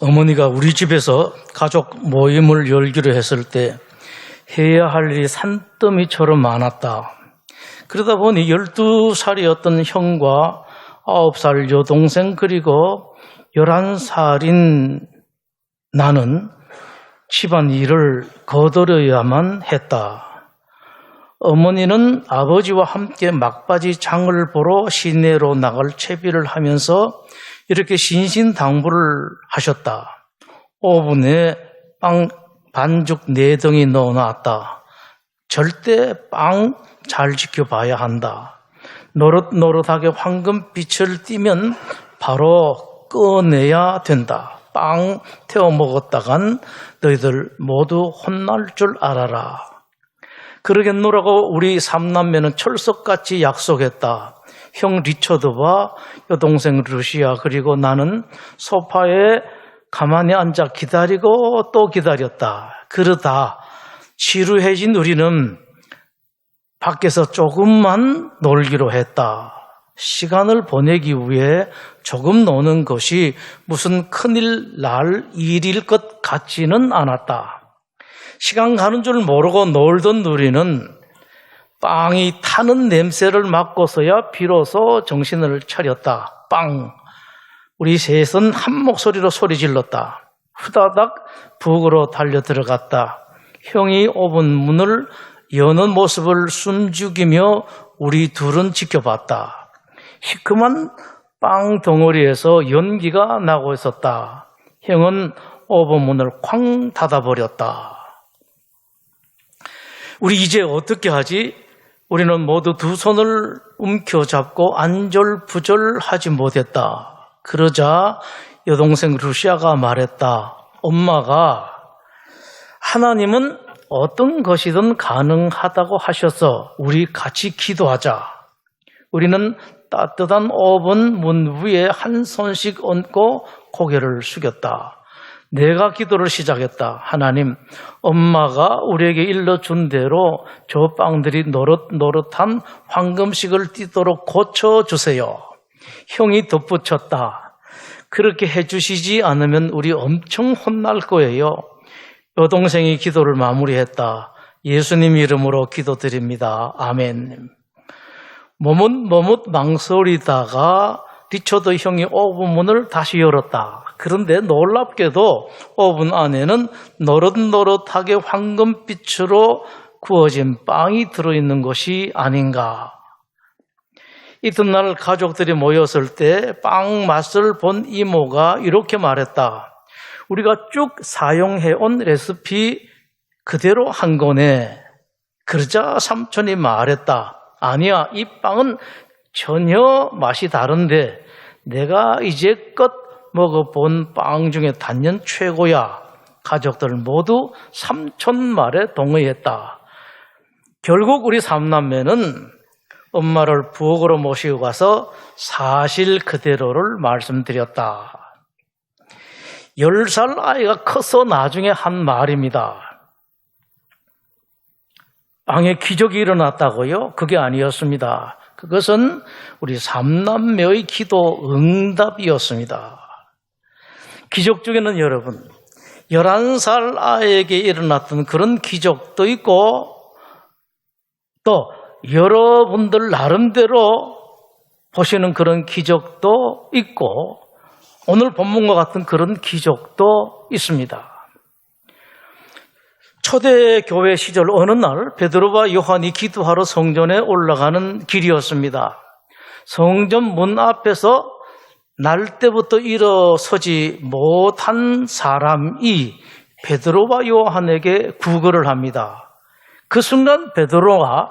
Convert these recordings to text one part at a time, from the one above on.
어머니가 우리 집에서 가족 모임을 열기로 했을 때 해야 할 일이 산더미처럼 많았다. 그러다 보니 12살이었던 형과 9살 여동생 그리고 11살인 나는 집안 일을 거들어야만 했다. 어머니는 아버지와 함께 막바지 장을 보러 시내로 나갈 채비를 하면서 이렇게 신신당부를 하셨다. 오븐에 빵 반죽 4덩이 넣어놨다. 절대 빵 잘 지켜봐야 한다. 노릇노릇하게 황금빛을 띠면 바로 꺼내야 된다. 빵 태워 먹었다간 너희들 모두 혼날 줄 알아라. 그러겠노라고 우리 3남매는 철석같이 약속했다. 형 리처드와 여동생 루시아 그리고 나는 소파에 가만히 앉아 기다리고 또 기다렸다. 그러다 지루해진 우리는 밖에서 조금만 놀기로 했다. 시간을 보내기 위해 조금 노는 것이 무슨 큰일 날 일일 것 같지는 않았다. 시간 가는 줄 모르고 놀던 우리는 빵이 타는 냄새를 맡고서야 비로소 정신을 차렸다. 빵! 우리 셋은 한 목소리로 소리 질렀다. 후다닥 부엌으로 달려 들어갔다. 형이 오븐 문을 여는 모습을 숨죽이며 우리 둘은 지켜봤다. 시큼한 빵 덩어리에서 연기가 나고 있었다. 형은 오븐 문을 쾅 닫아버렸다. 우리 이제 어떻게 하지? 우리는 모두 두 손을 움켜잡고 안절부절하지 못했다. 그러자 여동생 루시아가 말했다. 엄마가 하나님은 어떤 것이든 가능하다고 하셔서 우리 같이 기도하자. 우리는 따뜻한 오븐 문 위에 한 손씩 얹고 고개를 숙였다. 내가 기도를 시작했다. 하나님, 엄마가 우리에게 일러준 대로 저 빵들이 노릇노릇한 황금식을 띠도록 고쳐주세요. 형이 덧붙였다. 그렇게 해주시지 않으면 우리 엄청 혼날 거예요. 여동생이 기도를 마무리했다. 예수님 이름으로 기도드립니다. 아멘. 머뭇 망설이다가 리처드 형이 오븐 문을 다시 열었다. 그런데 놀랍게도 오븐 안에는 노릇노릇하게 황금빛으로 구워진 빵이 들어있는 것이 아닌가. 이튿날 가족들이 모였을 때 빵 맛을 본 이모가 이렇게 말했다. 우리가 쭉 사용해온 레시피 그대로 한 거네. 그러자 삼촌이 말했다. 아니야, 이 빵은 전혀 맛이 다른데 내가 이제껏 먹어본 빵 중에 단연 최고야. 가족들 모두 삼촌 말에 동의했다. 결국 우리 3남매는 엄마를 부엌으로 모시고 가서 사실 그대로를 말씀드렸다. 10살 아이가 커서 나중에 한 말입니다. 빵에 기적이 일어났다고요? 그게 아니었습니다. 그것은 우리 3남매의 기도 응답이었습니다. 기적 중에는 여러분, 11살 아이에게 일어났던 그런 기적도 있고 또 여러분들 나름대로 보시는 그런 기적도 있고 오늘 본문과 같은 그런 기적도 있습니다. 초대교회 시절 어느 날 베드로와 요한이 기도하러 성전에 올라가는 길이었습니다. 성전 문 앞에서 날 때부터 일어서지 못한 사람이 베드로와 요한에게 구걸을 합니다. 그 순간 베드로가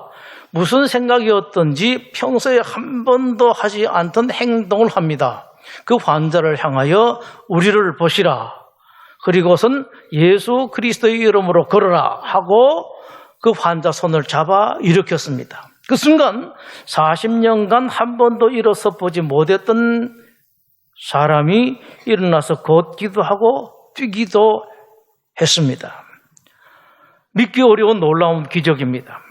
무슨 생각이었던지 평소에 한 번도 하지 않던 행동을 합니다. 그 환자를 향하여 우리를 보시라. 그리고선 예수 그리스도의 이름으로 걸어라 하고 그 환자 손을 잡아 일으켰습니다. 그 순간 40년간 한 번도 일어서 보지 못했던 사람이 일어나서 걷기도 하고 뛰기도 했습니다. 믿기 어려운 놀라운 기적입니다.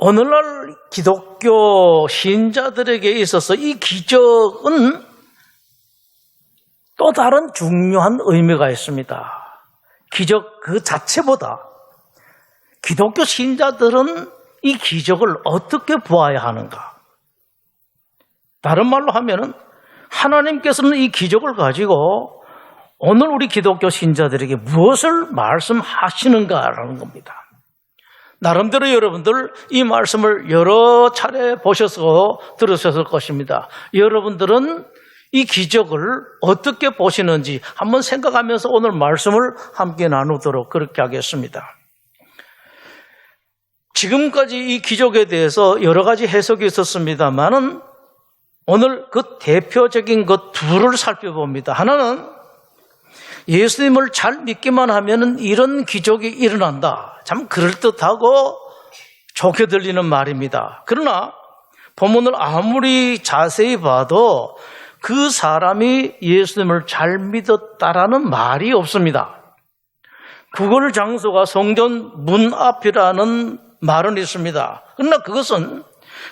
오늘날 기독교 신자들에게 있어서 이 기적은 또 다른 중요한 의미가 있습니다. 기적 그 자체보다 기독교 신자들은 이 기적을 어떻게 보아야 하는가? 다른 말로 하면은 하나님께서는 이 기적을 가지고 오늘 우리 기독교 신자들에게 무엇을 말씀하시는가라는 겁니다. 나름대로 여러분들 이 말씀을 여러 차례 보셔서 들으셨을 것입니다. 여러분들은 이 기적을 어떻게 보시는지 한번 생각하면서 오늘 말씀을 함께 나누도록 그렇게 하겠습니다. 지금까지 이 기적에 대해서 여러 가지 해석이 있었습니다만은 오늘 그 대표적인 것 둘을 살펴봅니다. 하나는 예수님을 잘 믿기만 하면은 이런 기적이 일어난다. 참 그럴듯하고 좋게 들리는 말입니다. 그러나 본문을 아무리 자세히 봐도 그 사람이 예수님을 잘 믿었다라는 말이 없습니다. 구걸 장소가 성전 문 앞이라는 말은 있습니다. 그러나 그것은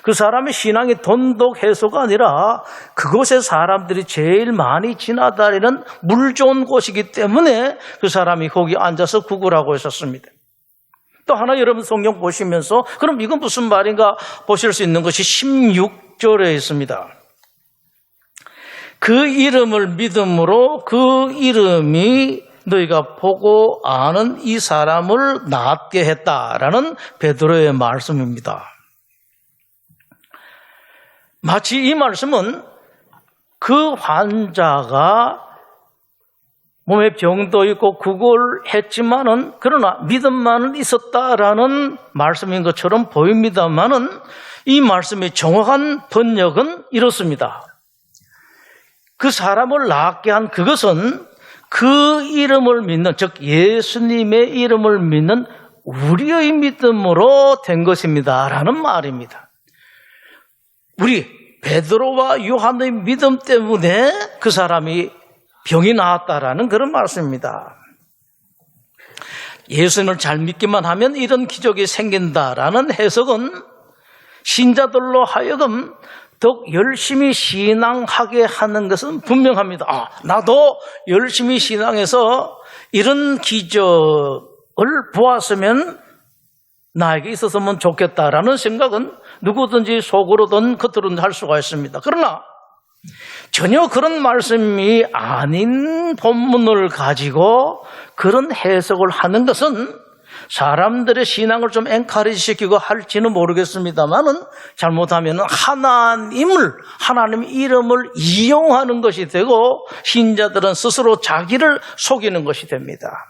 그 사람의 신앙이 돈독 해소가 아니라 그곳에 사람들이 제일 많이 지나다니는 물 좋은 곳이기 때문에 그 사람이 거기 앉아서 구걸하고 있었습니다. 또 하나 여러분 성경 보시면서 그럼 이건 무슨 말인가 보실 수 있는 것이 16절에 있습니다. 그 이름을 믿음으로 그 이름이 너희가 보고 아는 이 사람을 낫게 했다라는 베드로의 말씀입니다. 마치 이 말씀은 그 환자가 몸에 병도 있고 구걸했지만은 그러나 믿음만은 있었다라는 말씀인 것처럼 보입니다만은 이 말씀의 정확한 번역은 이렇습니다. 그 사람을 낫게 한 그것은 그 이름을 믿는, 즉 예수님의 이름을 믿는 우리의 믿음으로 된 것입니다라는 말입니다. 우리 베드로와 요한의 믿음 때문에 그 사람이 병이 나았다라는 그런 말씀입니다. 예수님을 잘 믿기만 하면 이런 기적이 생긴다라는 해석은 신자들로 하여금 더욱 열심히 신앙하게 하는 것은 분명합니다. 나도 열심히 신앙해서 이런 기적을 보았으면 나에게 있었으면 좋겠다라는 생각은 누구든지 속으로든 겉으로든 할 수가 있습니다. 그러나 전혀 그런 말씀이 아닌 본문을 가지고 그런 해석을 하는 것은 사람들의 신앙을 좀 엔커리지시키고 할지는 모르겠습니다만은 잘못하면 하나님 이름을 이용하는 것이 되고 신자들은 스스로 자기를 속이는 것이 됩니다.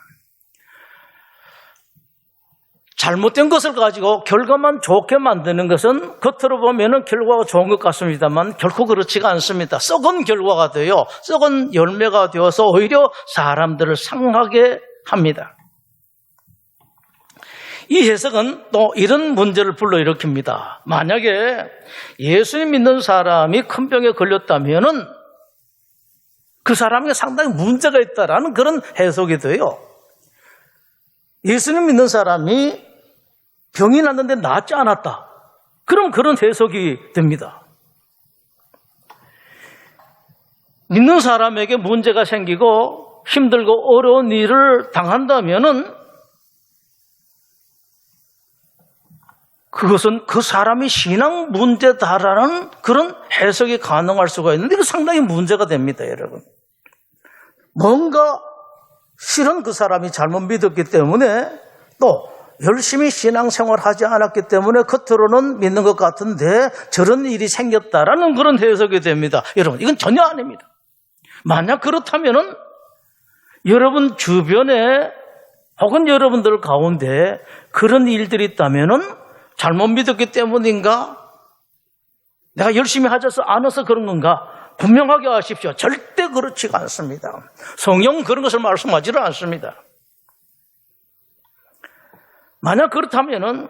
잘못된 것을 가지고 결과만 좋게 만드는 것은 겉으로 보면 결과가 좋은 것 같습니다만 결코 그렇지가 않습니다. 썩은 결과가 되어 썩은 열매가 되어서 오히려 사람들을 상하게 합니다. 이 해석은 또 이런 문제를 불러일으킵니다. 만약에 예수님 믿는 사람이 큰 병에 걸렸다면 그 사람에게 상당히 문제가 있다라는 그런 해석이 돼요. 예수님 믿는 사람이 병이 났는데 낫지 않았다. 그럼 그런 해석이 됩니다. 믿는 사람에게 문제가 생기고 힘들고 어려운 일을 당한다면은 그것은 그 사람이 신앙 문제다라는 그런 해석이 가능할 수가 있는데 이거 상당히 문제가 됩니다, 여러분. 뭔가 실은 그 사람이 잘못 믿었기 때문에 또 열심히 신앙생활 하지 않았기 때문에 겉으로는 믿는 것 같은데 저런 일이 생겼다라는 그런 해석이 됩니다. 여러분, 이건 전혀 아닙니다. 만약 그렇다면은 여러분 주변에 혹은 여러분들 가운데 그런 일들이 있다면은 잘못 믿었기 때문인가? 내가 열심히 하지 않아서 그런 건가? 분명하게 아십시오. 절대 그렇지가 않습니다. 성경은 그런 것을 말씀하지를 않습니다. 만약 그렇다면은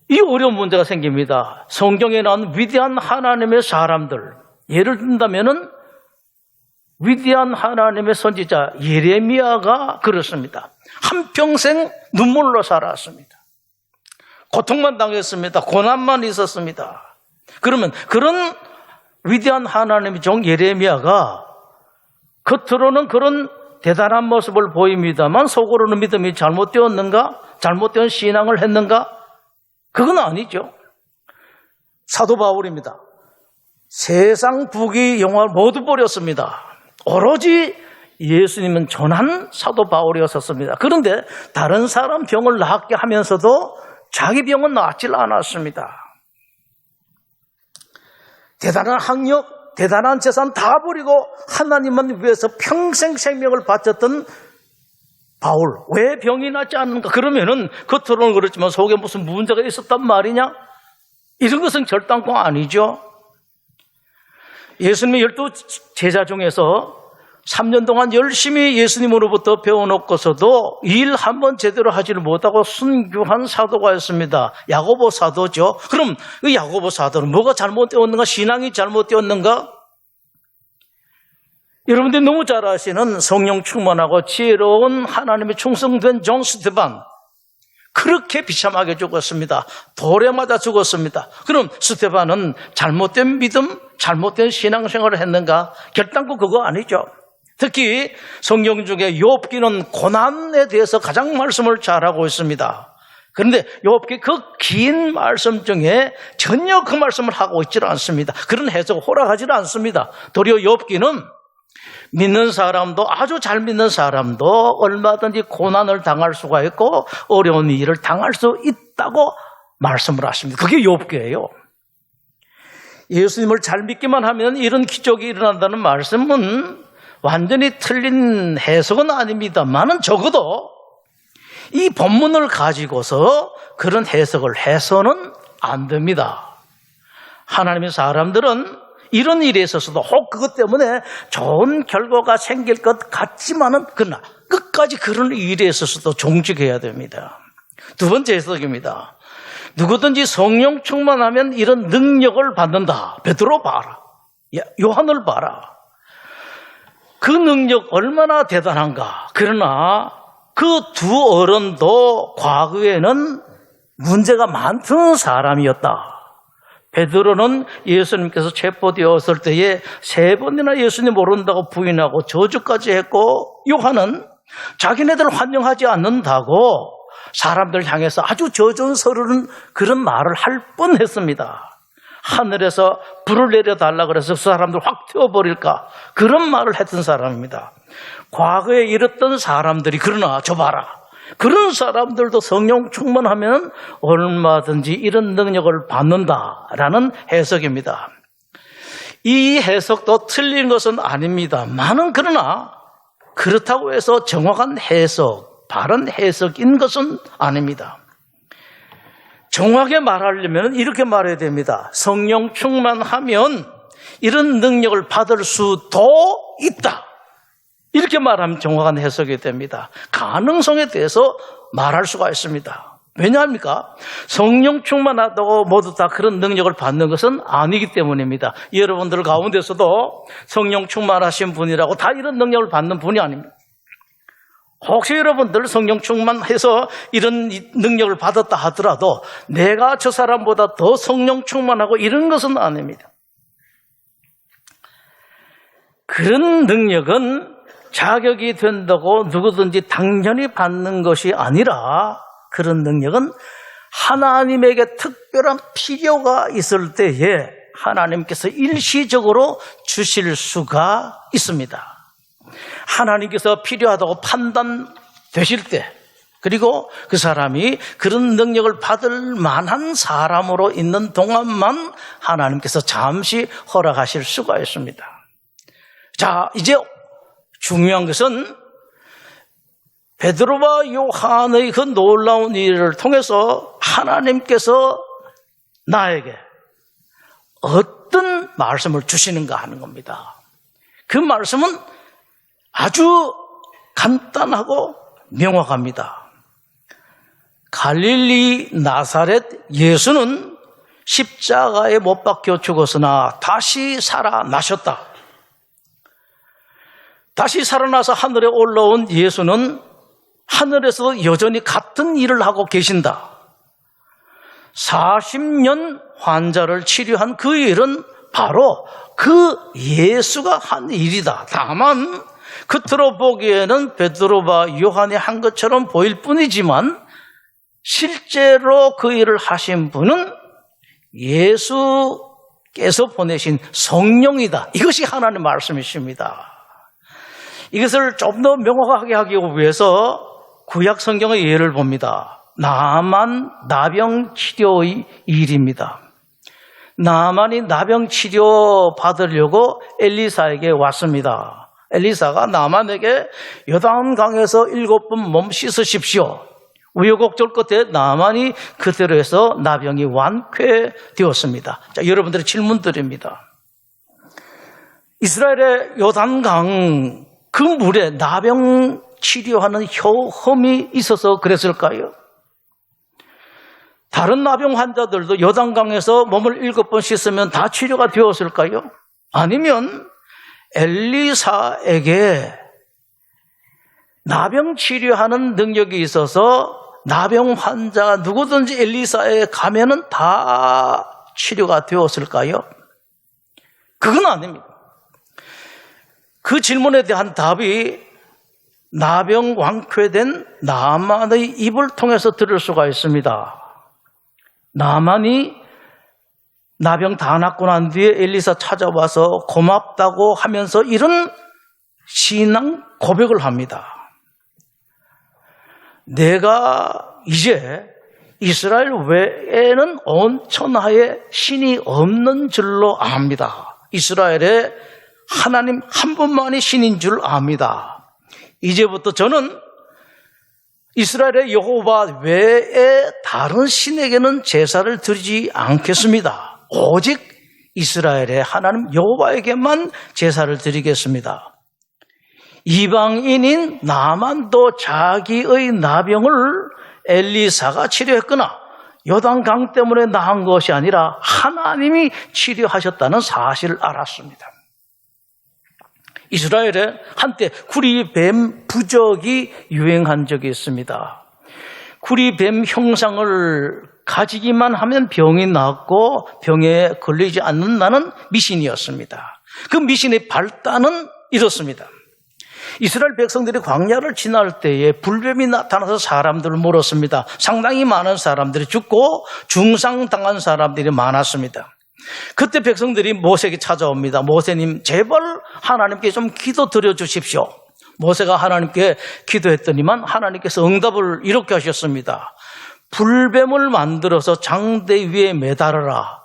이 어려운 문제가 생깁니다. 성경에 나온 위대한 하나님의 사람들, 예를 든다면은 위대한 하나님의 선지자 예레미야가 그렇습니다. 한평생 눈물로 살았습니다. 고통만 당했습니다. 고난만 있었습니다. 그러면 그런 위대한 하나님의 종 예레미야가 겉으로는 그런 대단한 모습을 보입니다만 속으로는 믿음이 잘못되었는가? 잘못된 신앙을 했는가? 그건 아니죠. 사도 바울입니다. 세상 부귀 영화 모두 버렸습니다. 오로지 예수님은 전한 사도 바울이었었습니다. 그런데 다른 사람 병을 낫게 하면서도 자기 병은 낫질 않았습니다. 대단한 학력, 대단한 재산 다 버리고 하나님만 위해서 평생 생명을 바쳤던 바울, 왜 병이 낫지 않는가? 그러면은 겉으로는 그렇지만 속에 무슨 문제가 있었단 말이냐? 이런 것은 결단코 아니죠. 예수님의 12 제자 중에서 3년 동안 열심히 예수님으로부터 배워놓고서도 일 한번 제대로 하지를 못하고 순교한 사도가 있습니다. 야고보 사도죠. 그럼 그 야고보 사도는 뭐가 잘못되었는가? 신앙이 잘못되었는가? 여러분들이 너무 잘 아시는 성령 충만하고 지혜로운 하나님의 충성된 종 스데반, 그렇게 비참하게 죽었습니다. 돌에 맞아 죽었습니다. 그럼 스데반은 잘못된 믿음, 잘못된 신앙생활을 했는가? 결단코 그거 아니죠. 특히 성경 중에 욥기는 고난에 대해서 가장 말씀을 잘하고 있습니다. 그런데 욥기 그 긴 말씀 중에 전혀 그 말씀을 하고 있지 않습니다. 그런 해석을 허락하지 않습니다. 도리어 욥기는 믿는 사람도, 아주 잘 믿는 사람도 얼마든지 고난을 당할 수가 있고 어려운 일을 당할 수 있다고 말씀을 하십니다. 그게 욥기예요. 예수님을 잘 믿기만 하면 이런 기적이 일어난다는 말씀은 완전히 틀린 해석은 아닙니다만은 적어도 이 본문을 가지고서 그런 해석을 해서는 안 됩니다. 하나님의 사람들은 이런 일에 있어서도 혹 그것 때문에 좋은 결과가 생길 것 같지만은 그러나 끝까지 그런 일에 있어서도 종직해야 됩니다. 두 번째 해석입니다. 누구든지 성령 충만하면 이런 능력을 받는다. 베드로 봐라. 요한을 봐라. 그 능력 얼마나 대단한가. 그러나 그 두 어른도 과거에는 문제가 많던 사람이었다. 베드로는 예수님께서 체포되었을 때에 3번이나 예수님 모른다고 부인하고 저주까지 했고, 요한은 자기네들 환영하지 않는다고 사람들 향해서 아주 저전스러운 그런 말을 할 뻔했습니다. 하늘에서 불을 내려달라 그래서 그 사람들 확 태워버릴까, 그런 말을 했던 사람입니다. 과거에 이랬던 사람들이, 그러나 저 봐라, 그런 사람들도 성령 충만하면 얼마든지 이런 능력을 받는다라는 해석입니다. 이 해석도 틀린 것은 아닙니다만은 그러나 그렇다고 해서 정확한 해석, 바른 해석인 것은 아닙니다. 정확하게 말하려면 이렇게 말해야 됩니다. 성령 충만하면 이런 능력을 받을 수도 있다. 이렇게 말하면 정확한 해석이 됩니다. 가능성에 대해서 말할 수가 있습니다. 왜냐합니까? 성령 충만하다고 모두 다 그런 능력을 받는 것은 아니기 때문입니다. 여러분들 가운데서도 성령 충만하신 분이라고 다 이런 능력을 받는 분이 아닙니다. 혹시 여러분들 성령 충만해서 이런 능력을 받았다 하더라도 내가 저 사람보다 더 성령 충만하고 이런 것은 아닙니다. 그런 능력은 자격이 된다고 누구든지 당연히 받는 것이 아니라, 그런 능력은 하나님에게 특별한 필요가 있을 때에 하나님께서 일시적으로 주실 수가 있습니다. 하나님께서 필요하다고 판단되실 때, 그리고 그 사람이 그런 능력을 받을 만한 사람으로 있는 동안만 하나님께서 잠시 허락하실 수가 있습니다. 자, 이제 중요한 것은 베드로와 요한의 그 놀라운 일을 통해서 하나님께서 나에게 어떤 말씀을 주시는가 하는 겁니다. 그 말씀은 아주 간단하고 명확합니다. 갈릴리 나사렛 예수는 십자가에 못 박혀 죽었으나 다시 살아나셨다. 다시 살아나서 하늘에 올라온 예수는 하늘에서 여전히 같은 일을 하고 계신다. 40년 환자를 치료한 그 일은 바로 그 예수가 한 일이다. 다만 겉으로 보기에는 베드로와 요한이 한 것처럼 보일 뿐이지만 실제로 그 일을 하신 분은 예수께서 보내신 성령이다. 이것이 하나님의 말씀이십니다. 이것을 좀 더 명확하게 하기 위해서 구약 성경의 예를 봅니다. 나만 나병 치료의 일입니다. 나만이 나병 치료 받으려고 엘리사에게 왔습니다. 엘리사가 나만에게 요단강에서 7번 몸 씻으십시오. 우여곡절 끝에 나만이 그대로 해서 나병이 완쾌되었습니다. 자, 여러분들의 질문 드립니다. 이스라엘의 요단강 그 물에 나병 치료하는 혐이 있어서 그랬을까요? 다른 나병 환자들도 요단강에서 몸을 7번 씻으면 다 치료가 되었을까요? 아니면 엘리사에게 나병 치료하는 능력이 있어서 나병 환자 누구든지 엘리사에 가면은 다 치료가 되었을까요? 그건 아닙니다. 그 질문에 대한 답이 나병 완쾌된 나만의 입을 통해서 들을 수가 있습니다. 나만이 나병 다 낫고 난 뒤에 엘리사 찾아와서 고맙다고 하면서 이런 신앙 고백을 합니다. 내가 이제 이스라엘 외에는 온 천하에 신이 없는 줄로 압니다. 이스라엘에 하나님 한 분만이 신인 줄 압니다. 이제부터 저는 이스라엘의 여호와 외에 다른 신에게는 제사를 드리지 않겠습니다. 오직 이스라엘의 하나님 여호와에게만 제사를 드리겠습니다. 이방인인 나만도 자기의 나병을 엘리사가 치료했거나 요단강 때문에 나은 것이 아니라 하나님이 치료하셨다는 사실을 알았습니다. 이스라엘에 한때 구리뱀 부적이 유행한 적이 있습니다. 구리뱀 형상을 가지기만 하면 병이 낫고 병에 걸리지 않는다는 미신이었습니다. 그 미신의 발단은 이렇습니다. 이스라엘 백성들이 광야를 지날 때에 불뱀이 나타나서 사람들을 물었습니다. 상당히 많은 사람들이 죽고 중상당한 사람들이 많았습니다. 그때 백성들이 모세에게 찾아옵니다. 모세님, 제발 하나님께 좀 기도 드려 주십시오. 모세가 하나님께 기도했더니만 하나님께서 응답을 이렇게 하셨습니다. 불뱀을 만들어서 장대 위에 매달아라.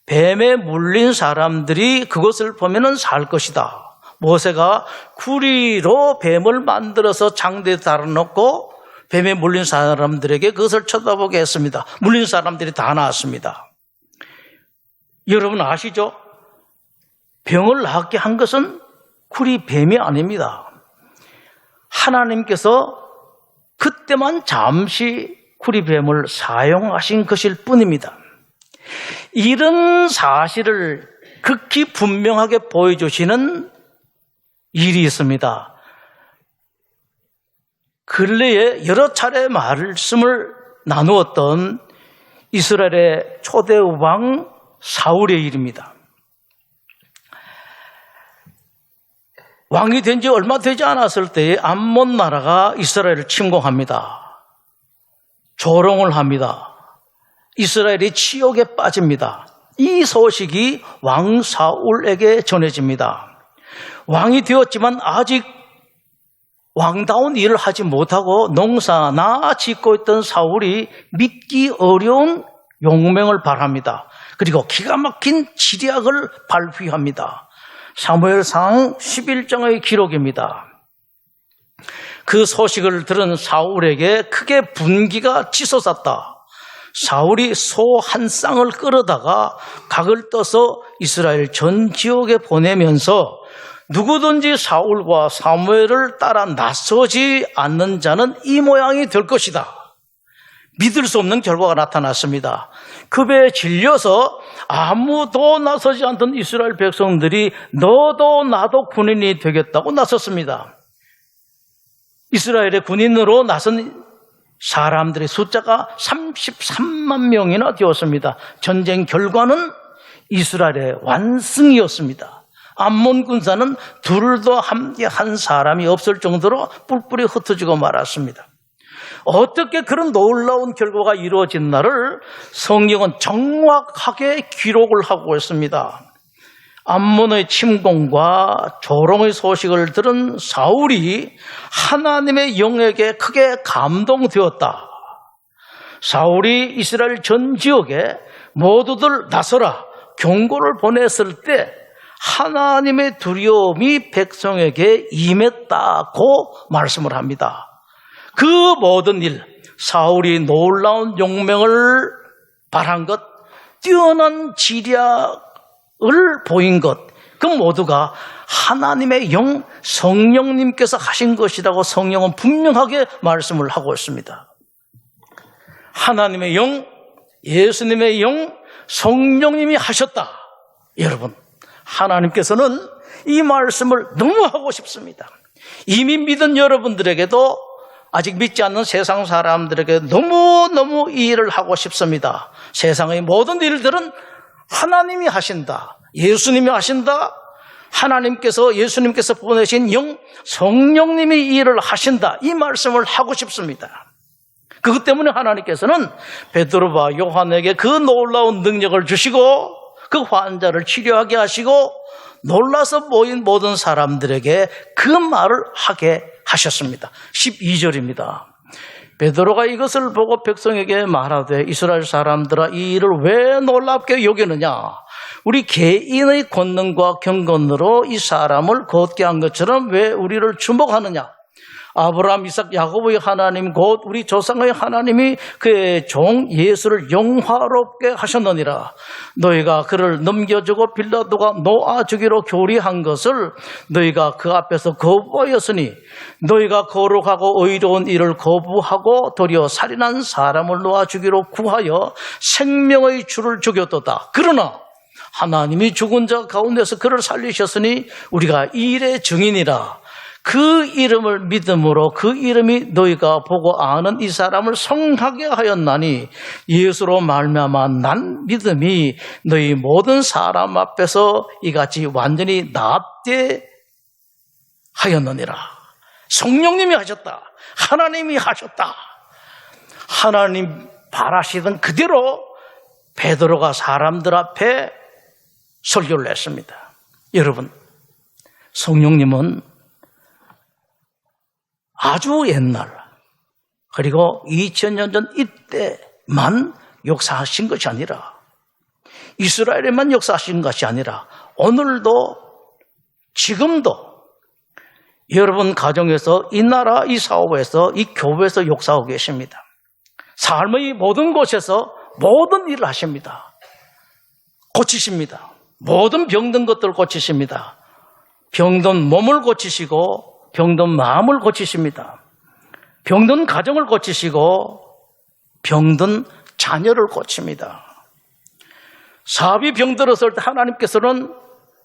뱀에 물린 사람들이 그것을 보면은 살 것이다. 모세가 구리로 뱀을 만들어서 장대에 달아놓고 뱀에 물린 사람들에게 그것을 쳐다보게 했습니다. 물린 사람들이 다 나았습니다. 여러분 아시죠? 병을 낫게 한 것은 구리뱀이 아닙니다. 하나님께서 그때만 잠시 구리뱀을 사용하신 것일 뿐입니다. 이런 사실을 극히 분명하게 보여주시는 일이 있습니다. 근래에 여러 차례 말씀을 나누었던 이스라엘의 초대 왕 사울의 일입니다. 왕이 된 지 얼마 되지 않았을 때에 암몬 나라가 이스라엘을 침공합니다. 조롱을 합니다. 이스라엘이 치욕에 빠집니다. 이 소식이 왕 사울에게 전해집니다. 왕이 되었지만 아직 왕다운 일을 하지 못하고 농사나 짓고 있던 사울이 믿기 어려운 용맹을 발합니다. 그리고 기가 막힌 지략을 발휘합니다. 사무엘상 11장의 기록입니다. 그 소식을 들은 사울에게 크게 분기가 치솟았다. 사울이 소 한 쌍을 끌어다가 각을 떠서 이스라엘 전 지역에 보내면서 누구든지 사울과 사무엘을 따라 나서지 않는 자는 이 모양이 될 것이다. 믿을 수 없는 결과가 나타났습니다. 급에 질려서 아무도 나서지 않던 이스라엘 백성들이 너도 나도 군인이 되겠다고 나섰습니다. 이스라엘의 군인으로 나선 사람들의 숫자가 33만 명이나 되었습니다. 전쟁 결과는 이스라엘의 완승이었습니다. 암몬 군사는 둘도 함께 한 사람이 없을 정도로 뿔뿔이 흩어지고 말았습니다. 어떻게 그런 놀라운 결과가 이루어진나를 성경은 정확하게 기록을 하고 있습니다. 암몬의 침공과 조롱의 소식을 들은 사울이 하나님의 영에게 크게 감동되었다. 사울이 이스라엘 전 지역에 모두들 나서라 경고를 보냈을 때 하나님의 두려움이 백성에게 임했다고 말씀을 합니다. 그 모든 일, 사울이 놀라운 용맹을 발한 것, 뛰어난 지략을 보인 것, 그 모두가 하나님의 영, 성령님께서 하신 것이라고 성경은 분명하게 말씀을 하고 있습니다. 하나님의 영, 예수님의 영, 성령님이 하셨다. 여러분, 하나님께서는 이 말씀을 너무 하고 싶습니다. 이미 믿은 여러분들에게도 아직 믿지 않는 세상 사람들에게 너무너무 이 일을 하고 싶습니다. 세상의 모든 일들은 하나님이 하신다. 예수님이 하신다. 하나님께서, 예수님께서 보내신 영, 성령님이 이 일을 하신다. 이 말씀을 하고 싶습니다. 그것 때문에 하나님께서는 베드로와 요한에게 그 놀라운 능력을 주시고 그 환자를 치료하게 하시고 놀라서 모인 모든 사람들에게 그 말을 하게 하셨습니다. 12절입니다. 베드로가 이것을 보고 백성에게 말하되 이스라엘 사람들아 이 일을 왜 놀랍게 여기느냐? 우리 개인의 권능과 경건으로 이 사람을 걷게 한 것처럼 왜 우리를 주목하느냐? 아브라함, 이삭, 야곱의 하나님 곧 우리 조상의 하나님이 그의 종 예수를 영화롭게 하셨느니라. 너희가 그를 넘겨주고 빌라도가 놓아주기로 교리한 것을 너희가 그 앞에서 거부하였으니 너희가 거룩하고 의로운 일을 거부하고 도리어 살인한 사람을 놓아주기로 구하여 생명의 주를 죽였도다. 그러나 하나님이 죽은 자 가운데서 그를 살리셨으니 우리가 이 일의 증인이라. 그 이름을 믿음으로 그 이름이 너희가 보고 아는 이 사람을 성하게 하였나니 예수로 말미암아 난 믿음이 너희 모든 사람 앞에서 이같이 완전히 낫게 하였느니라. 성령님이 하셨다. 하나님이 하셨다. 하나님 바라시던 그대로 베드로가 사람들 앞에 설교를 했습니다. 여러분, 성령님은 아주 옛날 그리고 2000년 전 이때만 역사하신 것이 아니라 이스라엘에만 역사하신 것이 아니라 오늘도 지금도 여러분 가정에서 이 나라 이 사업에서 이 교회에서 역사하고 계십니다. 삶의 모든 곳에서 모든 일을 하십니다. 고치십니다. 모든 병든 것들을 고치십니다. 병든 몸을 고치시고 병든 마음을 고치십니다. 병든 가정을 고치시고 병든 자녀를 고칩니다. 사업이 병들었을 때 하나님께서는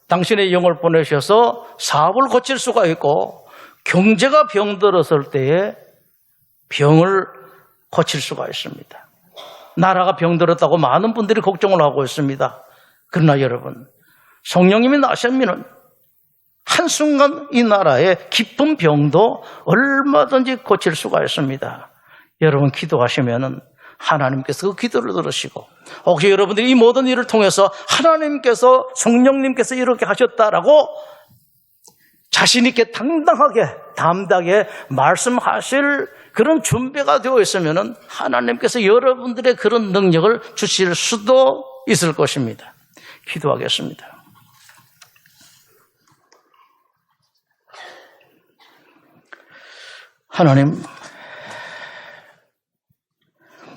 당신의 영을 보내셔서 사업을 고칠 수가 있고 경제가 병들었을 때에 병을 고칠 수가 있습니다. 나라가 병들었다고 많은 분들이 걱정을 하고 있습니다. 그러나 여러분, 성령님이 나시면 한순간 이 나라의 깊은 병도 얼마든지 고칠 수가 있습니다. 여러분 기도하시면 하나님께서 그 기도를 들으시고 혹시 여러분들이 이 모든 일을 통해서 하나님께서 성령님께서 이렇게 하셨다라고 자신 있게 당당하게 담대하게 말씀하실 그런 준비가 되어 있으면 하나님께서 여러분들의 그런 능력을 주실 수도 있을 것입니다. 기도하겠습니다. 하나님,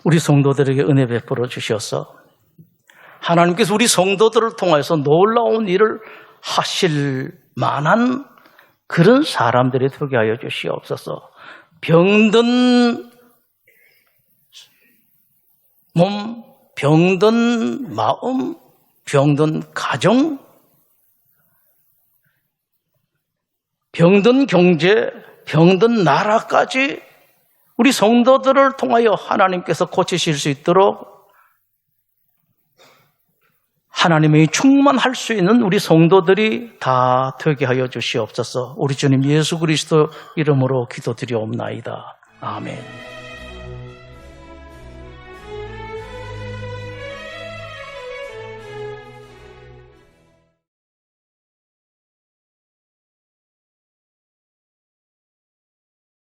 우리 성도들에게 은혜 베풀어 주셔서 하나님께서 우리 성도들을 통해서 놀라운 일을 하실 만한 그런 사람들이 되게 하여 주시옵소서. 병든 몸, 병든 마음, 병든 가정, 병든 경제, 병든 나라까지 우리 성도들을 통하여 하나님께서 고치실 수 있도록 하나님의 충만할 수 있는 우리 성도들이 다 되게 하여 주시옵소서. 우리 주님 예수 그리스도 이름으로 기도드리옵나이다. 아멘.